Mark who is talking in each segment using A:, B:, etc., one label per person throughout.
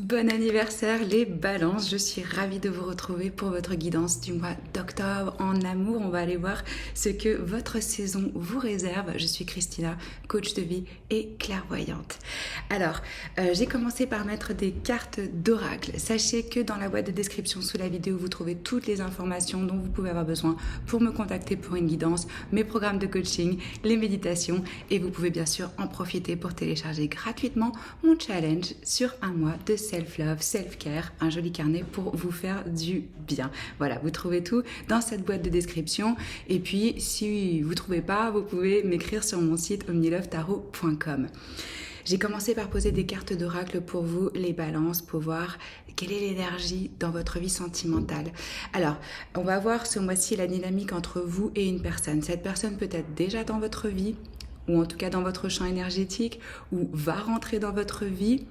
A: Bon anniversaire les balances, je suis ravie de vous retrouver pour votre guidance du mois d'octobre en amour. On va aller voir ce que votre saison vous réserve. Je suis Christina, coach de vie et clairvoyante. Alors, j'ai commencé par mettre des cartes d'oracle. Sachez que dans la boîte de description sous la vidéo, vous trouvez toutes les informations dont vous pouvez avoir besoin pour me contacter pour une guidance, mes programmes de coaching, les méditations et vous pouvez bien sûr en profiter pour télécharger gratuitement mon challenge sur un mois de self-love, self-care, un joli carnet pour vous faire du bien. Voilà, vous trouvez tout dans cette boîte de description. Et puis, si vous ne trouvez pas, vous pouvez m'écrire sur mon site omnilovetarot.com. J'ai commencé par poser des cartes d'oracle pour vous, les balances, pour voir quelle est l'énergie dans votre vie sentimentale. Alors, on va voir ce mois-ci la dynamique entre vous et une personne. Cette personne peut être déjà dans votre vie, ou en tout cas dans votre champ énergétique, ou va rentrer dans votre vie.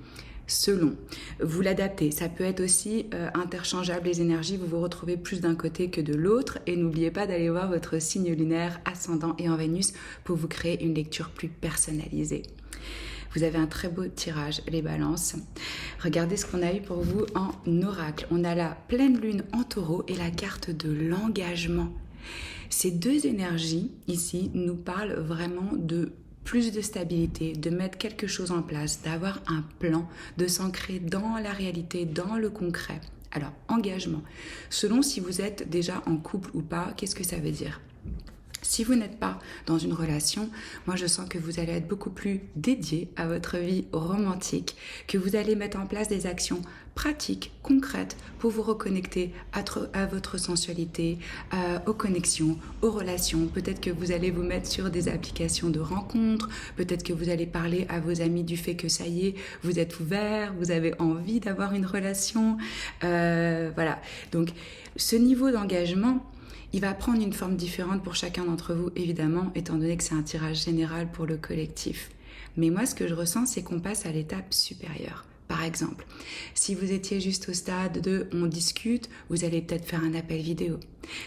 A: Selon, vous l'adaptez. Ça peut être aussi interchangeable les énergies, vous vous retrouvez plus d'un côté que de l'autre et n'oubliez pas d'aller voir votre signe lunaire, ascendant et en Vénus pour vous créer une lecture plus personnalisée. Vous avez un très beau tirage, les balances. Regardez ce qu'on a eu pour vous en oracle. On a la pleine lune en taureau et la carte de l'engagement. Ces deux énergies ici nous parlent vraiment de plus de stabilité, de mettre quelque chose en place, d'avoir un plan, de s'ancrer dans la réalité, dans le concret. Alors, engagement. Selon si vous êtes déjà en couple ou pas, qu'est-ce que ça veut dire ? Si vous n'êtes pas dans une relation, moi je sens que vous allez être beaucoup plus dédié à votre vie romantique, que vous allez mettre en place des actions pratiques, concrètes pour vous reconnecter à votre sensualité, aux connexions, aux relations. Peut-être que vous allez vous mettre sur des applications de rencontres, peut-être que vous allez parler à vos amis du fait que ça y est, vous êtes ouvert, vous avez envie d'avoir une relation. Voilà, donc ce niveau d'engagement, il va prendre une forme différente pour chacun d'entre vous, évidemment, étant donné que c'est un tirage général pour le collectif. Mais moi, ce que je ressens, c'est qu'on passe à l'étape supérieure. Par exemple, si vous étiez juste au stade de « on discute », vous allez peut-être faire un appel vidéo.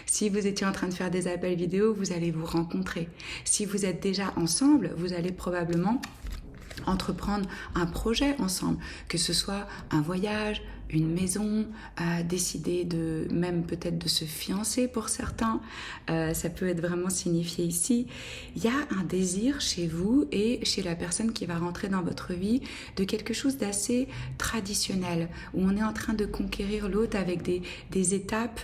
A: Si vous étiez en train de faire des appels vidéo, vous allez vous rencontrer. Si vous êtes déjà ensemble, vous allez probablement entreprendre un projet ensemble, que ce soit un voyage, une maison, décider de même peut-être de se fiancer pour certains, ça peut être vraiment signifié ici. Il y a un désir chez vous et chez la personne qui va rentrer dans votre vie de quelque chose d'assez traditionnel, où on est en train de conquérir l'autre avec des étapes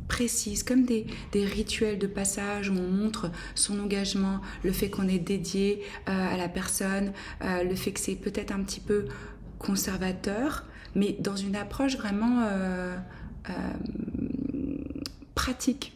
A: précises, comme des rituels de passage où on montre son engagement, le fait qu'on est dédié à la personne, le fait que c'est peut-être un petit peu conservateur, mais dans une approche vraiment pratique.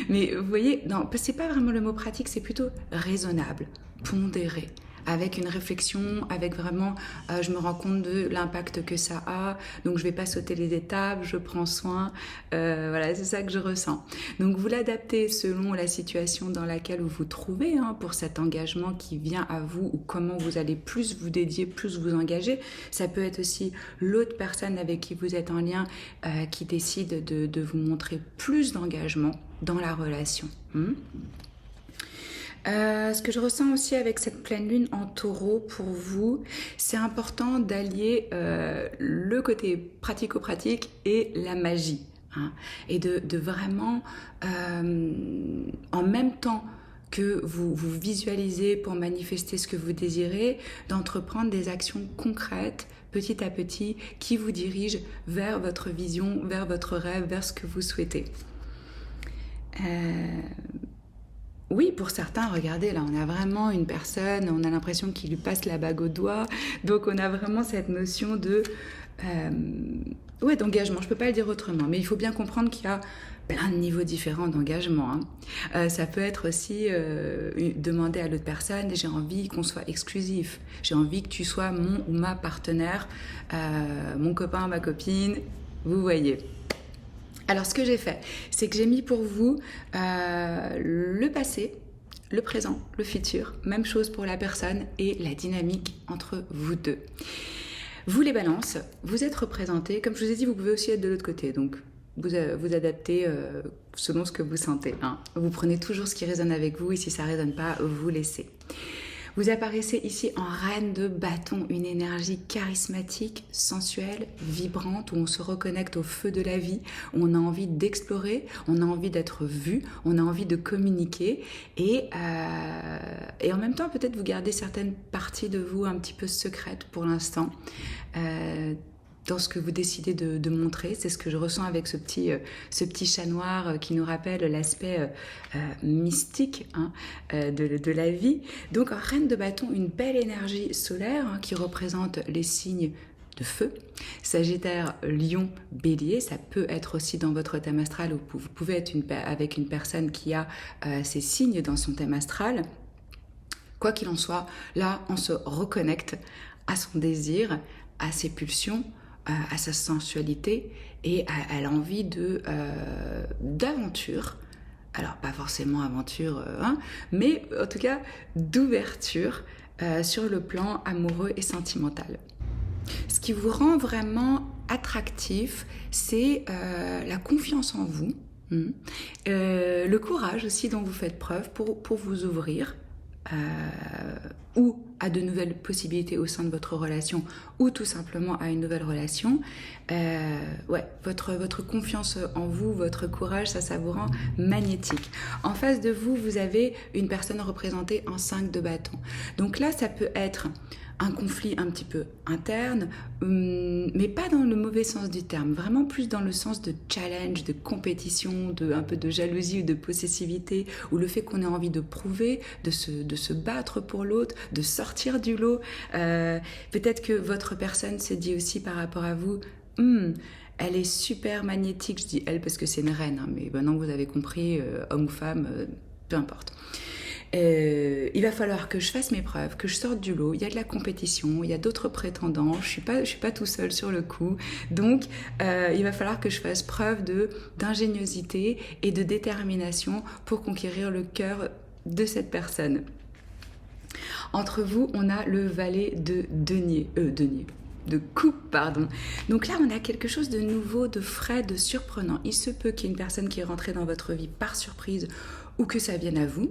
A: Mais vous voyez, c'est pas vraiment le mot pratique, c'est plutôt raisonnable, pondéré, avec une réflexion, avec vraiment, je me rends compte de l'impact que ça a, donc je vais pas sauter les étapes, je prends soin, voilà, c'est ça que je ressens. Donc vous l'adaptez selon la situation dans laquelle vous vous trouvez, pour cet engagement qui vient à vous, ou comment vous allez plus vous dédier, plus vous engager. Ça peut être aussi l'autre personne avec qui vous êtes en lien, qui décide de vous montrer plus d'engagement dans la relation. Ce que je ressens aussi avec cette pleine lune en taureau pour vous, c'est important d'allier le côté pratico-pratique et la magie. Et de vraiment, en même temps que vous visualisez pour manifester ce que vous désirez, d'entreprendre des actions concrètes petit à petit qui vous dirigent vers votre vision, vers votre rêve, vers ce que vous souhaitez. Oui, pour certains, regardez, là, on a vraiment une personne, on a l'impression qu'il lui passe la bague au doigt. Donc, on a vraiment cette notion d'engagement. Je ne peux pas le dire autrement, mais il faut bien comprendre qu'il y a plein de niveaux différents d'engagement. Ça peut être aussi demander à l'autre personne, j'ai envie qu'on soit exclusif. J'ai envie que tu sois mon ou ma partenaire, mon copain, ma copine, vous voyez. Alors, ce que j'ai fait, c'est que j'ai mis pour vous le passé, le présent, le futur, même chose pour la personne et la dynamique entre vous deux. Vous les balances, vous êtes représentés, comme je vous ai dit, vous pouvez aussi être de l'autre côté, donc vous adaptez selon ce que vous sentez. Vous prenez toujours ce qui résonne avec vous et si ça ne résonne pas, vous laissez. Vous apparaissez ici en reine de bâton, une énergie charismatique, sensuelle, vibrante, où on se reconnecte au feu de la vie, où on a envie d'explorer, on a envie d'être vu, on a envie de communiquer et en même temps peut-être vous gardez certaines parties de vous un petit peu secrètes pour l'instant. Dans ce que vous décidez de montrer. C'est ce que je ressens avec ce petit chat noir qui nous rappelle l'aspect mystique hein, de la vie. Donc, en reine de bâton, une belle énergie solaire hein, qui représente les signes de feu. Sagittaire, Lion, Bélier, ça peut être aussi dans votre thème astral ou vous pouvez être avec une personne qui a ces signes dans son thème astral. Quoi qu'il en soit, là, on se reconnecte à son désir, à ses pulsions, à sa sensualité et à l'envie d'aventure. Alors, pas forcément aventure, hein, mais en tout cas d'ouverture sur le plan amoureux et sentimental. Ce qui vous rend vraiment attractif, c'est la confiance en vous, le courage aussi dont vous faites preuve pour vous ouvrir, ou à de nouvelles possibilités au sein de votre relation ou tout simplement à une nouvelle relation. Votre confiance en vous, votre courage, ça vous rend magnétique. En face de vous, vous avez une personne représentée en 5 de bâton. Donc là, ça peut être un conflit un petit peu interne, mais pas dans le mauvais sens du terme, vraiment plus dans le sens de challenge, de compétition, un peu de jalousie ou de possessivité, ou le fait qu'on ait envie de prouver, de se battre pour l'autre, de sortir du lot. Peut-être que votre personne se dit aussi par rapport à vous, elle est super magnétique, je dis elle parce que c'est une reine, hein, mais maintenant que vous avez compris, homme ou femme, peu importe. Il va falloir que je fasse mes preuves, que je sorte du lot. Il y a de la compétition, il y a d'autres prétendants. Je suis pas tout seul sur le coup. Donc, il va falloir que je fasse preuve d'ingéniosité et de détermination pour conquérir le cœur de cette personne. Entre vous, on a le valet de de coupe, pardon. Donc là, on a quelque chose de nouveau, de frais, de surprenant. Il se peut qu'il y ait une personne qui est rentrée dans votre vie par surprise ou que ça vienne à vous.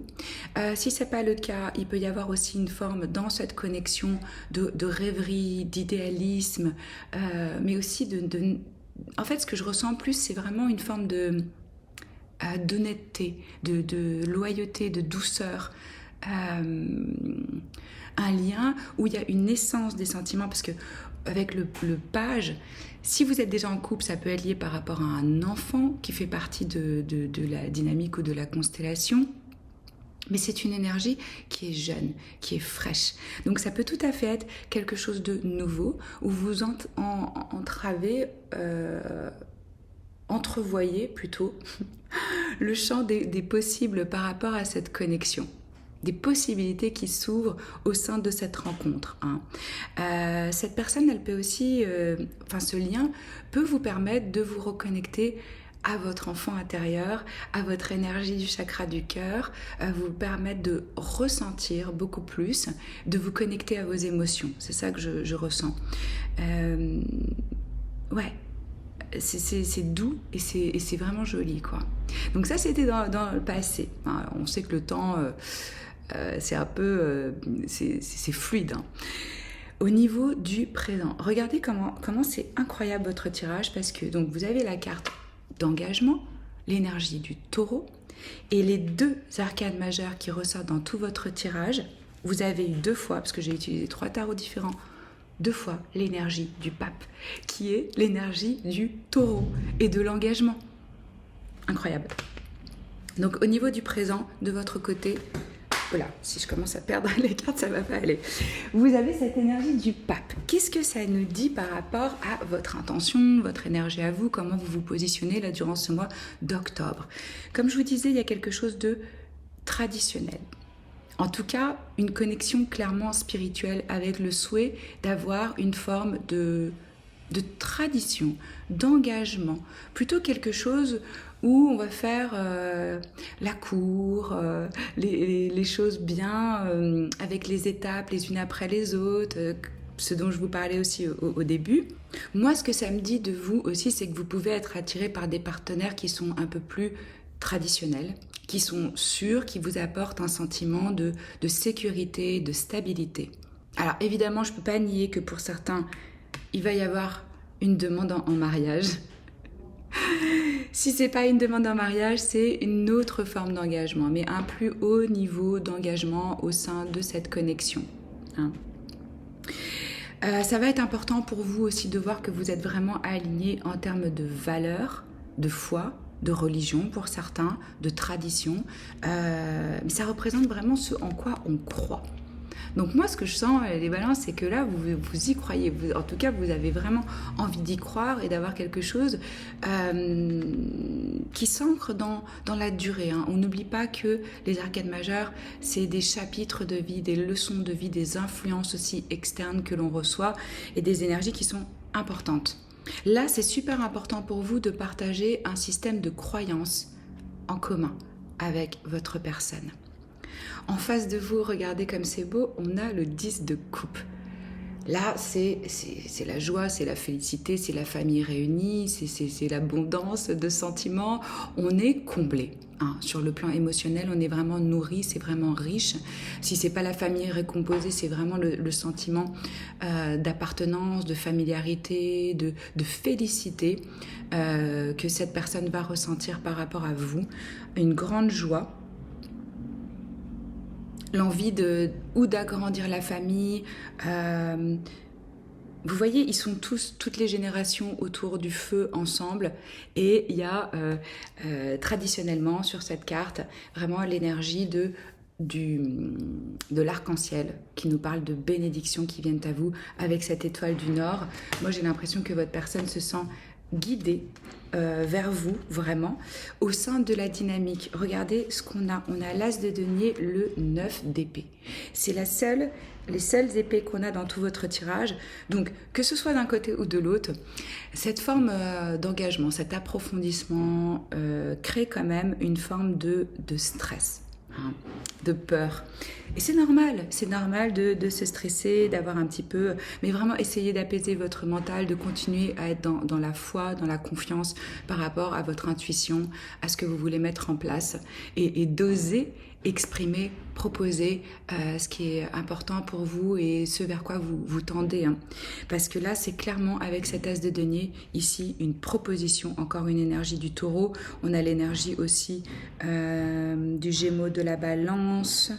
A: Si ce n'est pas le cas, il peut y avoir aussi une forme dans cette connexion de rêverie, d'idéalisme, mais aussi En fait, ce que je ressens plus, c'est vraiment une forme d'honnêteté, de loyauté, de douceur. Un lien où il y a une essence des sentiments, parce que avec le page, si vous êtes déjà en couple, ça peut être lié par rapport à un enfant qui fait partie de la dynamique ou de la constellation. Mais c'est une énergie qui est jeune, qui est fraîche. Donc ça peut tout à fait être quelque chose de nouveau, où vous entrevoyez plutôt le champ des possibles par rapport à cette connexion. Des possibilités qui s'ouvrent au sein de cette rencontre. Cette personne, elle peut aussi, ce lien peut vous permettre de vous reconnecter à votre enfant intérieur, à votre énergie du chakra du cœur, vous permettre de ressentir beaucoup plus, de vous connecter à vos émotions. C'est ça que je ressens. C'est doux et c'est vraiment joli, quoi. Donc ça, c'était dans le passé. On sait que le temps... c'est un peu... c'est fluide. Au niveau du présent, regardez comment c'est incroyable votre tirage, parce que donc, vous avez la carte d'engagement, l'énergie du taureau, et les 2 arcanes majeures qui ressortent dans tout votre tirage. Vous avez eu 2 fois, parce que j'ai utilisé 3 tarots différents, 2 fois l'énergie du pape, qui est l'énergie du taureau et de l'engagement. Incroyable. Donc au niveau du présent, de votre côté... Voilà, si je commence à perdre les cartes, ça ne va pas aller. Vous avez cette énergie du pape. Qu'est-ce que ça nous dit par rapport à votre intention, votre énergie à vous, comment vous vous positionnez là durant ce mois d'octobre? Comme je vous disais, il y a quelque chose de traditionnel. En tout cas, une connexion clairement spirituelle avec le souhait d'avoir une forme de tradition, d'engagement, plutôt quelque chose où on va faire la cour, les choses bien, avec les étapes les unes après les autres, ce dont je vous parlais aussi au début. Moi, ce que ça me dit de vous aussi, c'est que vous pouvez être attiré par des partenaires qui sont un peu plus traditionnels, qui sont sûrs, qui vous apportent un sentiment de sécurité, de stabilité. Alors évidemment, je ne peux pas nier que pour certains, il va y avoir une demande en mariage. Si ce n'est pas une demande en mariage, c'est une autre forme d'engagement, mais un plus haut niveau d'engagement au sein de cette connexion. Hein. Ça va être important pour vous aussi de voir que vous êtes vraiment aligné en termes de valeurs, de foi, de religion pour certains, de tradition. Mais ça représente vraiment ce en quoi on croit. Donc moi, ce que je sens, les balances, c'est que là, vous y croyez. En tout cas, vous avez vraiment envie d'y croire et d'avoir quelque chose qui s'ancre dans la durée. Hein. On n'oublie pas que les arcades majeures, c'est des chapitres de vie, des leçons de vie, des influences aussi externes que l'on reçoit et des énergies qui sont importantes. Là, c'est super important pour vous de partager un système de croyances en commun avec votre personne. En face de vous, regardez comme c'est beau, on a le 10 de coupe. Là, c'est la joie, c'est la félicité, c'est la famille réunie, c'est l'abondance de sentiments. On est comblé. Hein. Sur le plan émotionnel, on est vraiment nourri, c'est vraiment riche. Si c'est pas la famille récomposée, c'est vraiment le sentiment d'appartenance, de familiarité, de félicité que cette personne va ressentir par rapport à vous. Une grande joie. L'envie d'agrandir la famille. Vous voyez, ils sont toutes les générations autour du feu ensemble. Et il y a traditionnellement sur cette carte vraiment l'énergie de l'arc-en-ciel qui nous parle de bénédictions qui viennent à vous avec cette étoile du Nord. Moi, j'ai l'impression que votre personne se sent guidée vers vous, vraiment, au sein de la dynamique. Regardez ce qu'on a. On a l'as de denier, le 9 d'épée. C'est les seules épées qu'on a dans tout votre tirage. Donc, que ce soit d'un côté ou de l'autre, cette forme d'engagement, cet approfondissement crée quand même une forme de stress. De peur. Et c'est normal de se stresser, d'avoir un petit peu, mais vraiment essayer d'apaiser votre mental, de continuer à être dans la foi, dans la confiance par rapport à votre intuition, à ce que vous voulez mettre en place et d'oser exprimer, proposer ce qui est important pour vous et ce vers quoi vous tendez. Hein. Parce que là, c'est clairement avec cet as de denier, ici, une proposition, encore une énergie du taureau. On a l'énergie aussi du gémeaux, de la balance,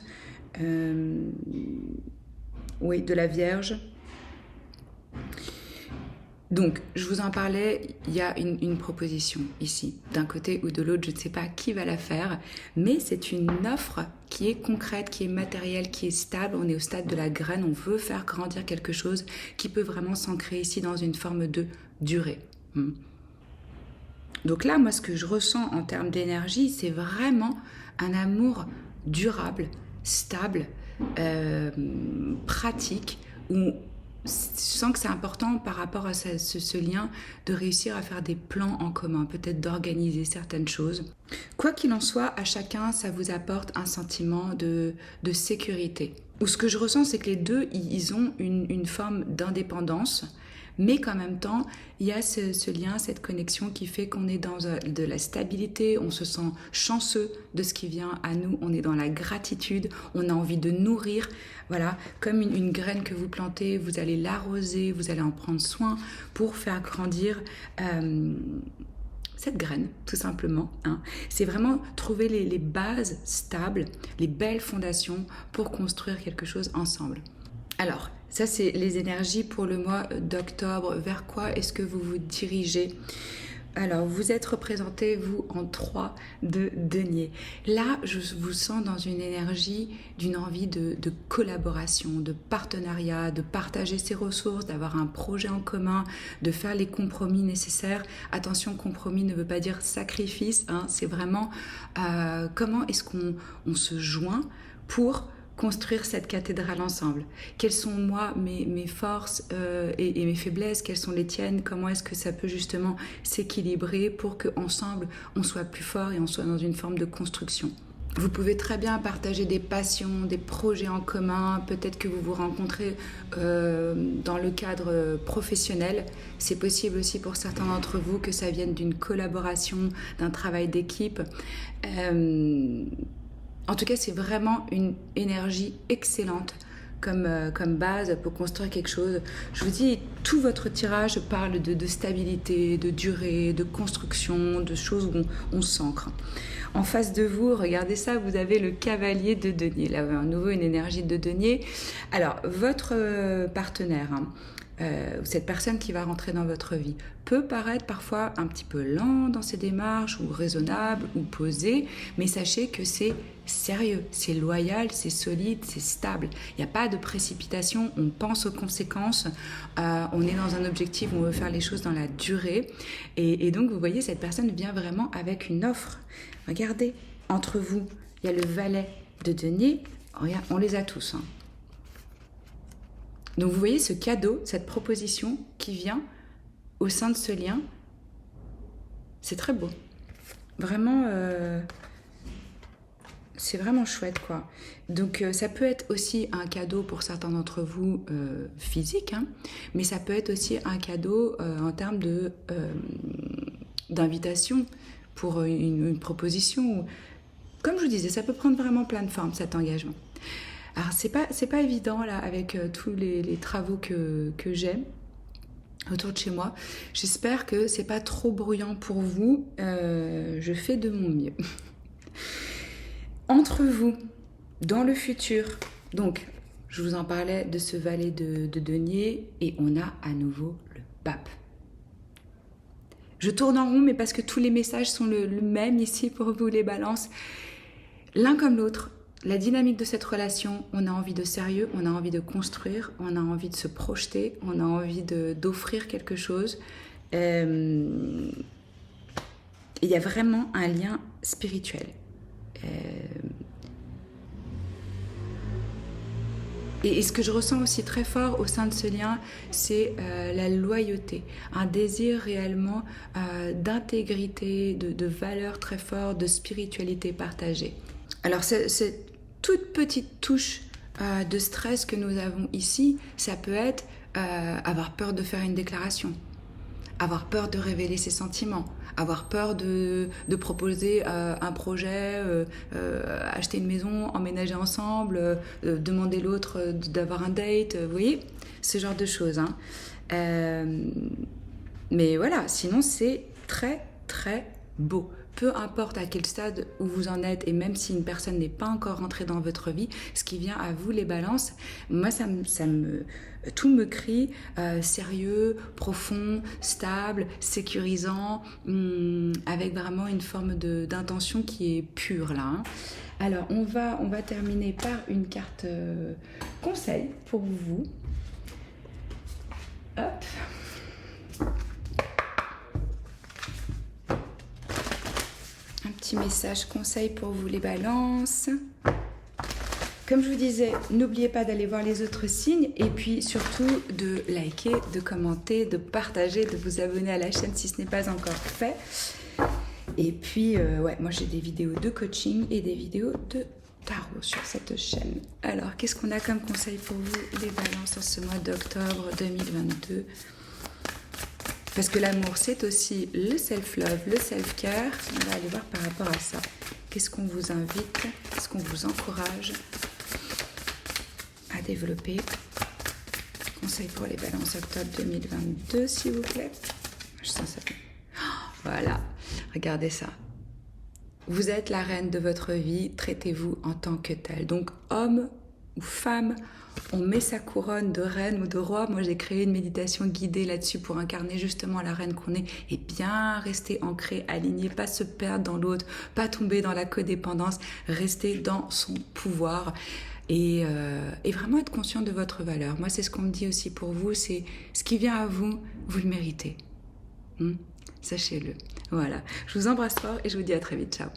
A: oui, de la vierge. Donc, je vous en parlais, il y a une proposition ici, d'un côté ou de l'autre, je ne sais pas qui va la faire, mais c'est une offre qui est concrète, qui est matérielle, qui est stable. On est au stade de la graine, on veut faire grandir quelque chose qui peut vraiment s'ancrer ici dans une forme de durée. Donc là, moi, ce que je ressens en termes d'énergie, c'est vraiment un amour durable, stable, pratique, où je sens que c'est important par rapport à ce lien de réussir à faire des plans en commun, peut-être d'organiser certaines choses. Quoi qu'il en soit, à chacun, ça vous apporte un sentiment de sécurité. Ou ce que je ressens, c'est que les deux, ils ont une forme d'indépendance, mais qu'en même temps, il y a ce lien, cette connexion qui fait qu'on est dans de la stabilité, on se sent chanceux de ce qui vient à nous, on est dans la gratitude, on a envie de nourrir, voilà, comme une graine que vous plantez, vous allez l'arroser, vous allez en prendre soin pour faire grandir cette graine, tout simplement. Hein. C'est vraiment trouver les bases stables, les belles fondations pour construire quelque chose ensemble. Alors, ça c'est les énergies pour le mois d'octobre. Vers quoi est-ce que vous vous dirigez ? Alors, vous êtes représenté, vous, en 3 de denier. Là, je vous sens dans une énergie, d'une envie de collaboration, de partenariat, de partager ses ressources, d'avoir un projet en commun, de faire les compromis nécessaires. Attention, compromis ne veut pas dire sacrifice, hein, c'est vraiment comment est-ce qu'on se joint pour construire cette cathédrale ensemble. Quelles sont moi mes forces et mes faiblesses, quelles sont les tiennes, comment est-ce que ça peut justement s'équilibrer pour qu'ensemble on soit plus fort et on soit dans une forme de construction. Vous pouvez très bien partager des passions, des projets en commun. Peut-être que vous vous rencontrez dans le cadre professionnel. C'est possible aussi pour certains d'entre vous que ça vienne d'une collaboration, d'un travail d'équipe. En tout cas, c'est vraiment une énergie excellente comme base pour construire quelque chose. Je vous dis, tout votre tirage parle de stabilité, de durée, de construction, de choses où on s'ancre. En face de vous, regardez ça, vous avez le cavalier de denier. Là, à nouveau, une énergie de denier. Alors, votre partenaire, cette personne qui va rentrer dans votre vie, peut paraître parfois un petit peu lent dans ses démarches, ou raisonnable, ou posé, mais sachez que c'est sérieux, c'est loyal, c'est solide, c'est stable. Il n'y a pas de précipitation, on pense aux conséquences, on est dans un objectif où on veut faire les choses dans la durée. Et donc, vous voyez, cette personne vient vraiment avec une offre. Regardez, entre vous, il y a le valet de denier. Regarde, on les a tous. Hein. Donc, vous voyez ce cadeau, cette proposition qui vient au sein de ce lien. C'est très beau. Vraiment, c'est vraiment chouette, quoi. Donc, ça peut être aussi un cadeau pour certains d'entre vous physique, hein, mais ça peut être aussi un cadeau en termes d'invitation pour une proposition. Comme je vous disais, ça peut prendre vraiment plein de formes, cet engagement. Alors, c'est pas évident, là, avec tous les travaux que j'ai autour de chez moi. J'espère que c'est pas trop bruyant pour vous. Je fais de mon mieux. Entre vous, dans le futur, donc, je vous en parlais de ce valet de denier, et on a à nouveau le pape. Je tourne en rond, mais parce que tous les messages sont le même ici pour vous, les balances. L'un comme l'autre, la dynamique de cette relation, on a envie de sérieux, on a envie de construire, on a envie de se projeter, on a envie d'offrir quelque chose. Il y a vraiment un lien spirituel. Et ce que je ressens aussi très fort au sein de ce lien, c'est la loyauté, un désir réellement d'intégrité, de valeurs très fortes, de spiritualité partagée. Alors, cette toute petite touche de stress que nous avons ici, ça peut être avoir peur de faire une déclaration, avoir peur de révéler ses sentiments, avoir peur de proposer un projet, acheter une maison, emménager ensemble, demander l'autre d'avoir un date, vous voyez, ce genre de choses. Hein. Mais voilà, sinon c'est très très beau. Peu importe à quel stade où vous en êtes, et même si une personne n'est pas encore rentrée dans votre vie, ce qui vient à vous, les balances, moi, tout me crie sérieux, profond, stable, sécurisant, avec vraiment une forme d'intention qui est pure, là. Hein. Alors, on va terminer par une carte conseil pour vous. Hop. Petit message conseil pour vous, les balances. Comme je vous disais, n'oubliez pas d'aller voir les autres signes, et puis surtout de liker, de commenter, de partager, de vous abonner à la chaîne si ce n'est pas encore fait. Et puis, ouais, moi j'ai des vidéos de coaching et des vidéos de tarot sur cette chaîne. Alors, qu'est-ce qu'on a comme conseil pour vous, les balances, en ce mois d'octobre 2022 ? Parce que l'amour, c'est aussi le self-love, le self-care. On va aller voir par rapport à ça. Qu'est-ce qu'on vous invite? Qu'est-ce qu'on vous encourage à développer? Conseil pour les balances octobre 2022, s'il vous plaît. Je sens ça. Voilà, regardez ça. Vous êtes la reine de votre vie, traitez-vous en tant que telle. Donc, homme ou femme, on met sa couronne de reine ou de roi. Moi, j'ai créé une méditation guidée là-dessus pour incarner justement la reine qu'on est et bien rester ancré, aligné, pas se perdre dans l'autre, pas tomber dans la codépendance, rester dans son pouvoir et vraiment être conscient de votre valeur. Moi, c'est ce qu'on me dit aussi pour vous, c'est ce qui vient à vous, vous le méritez. Sachez-le. Voilà, je vous embrasse fort et je vous dis à très vite. Ciao.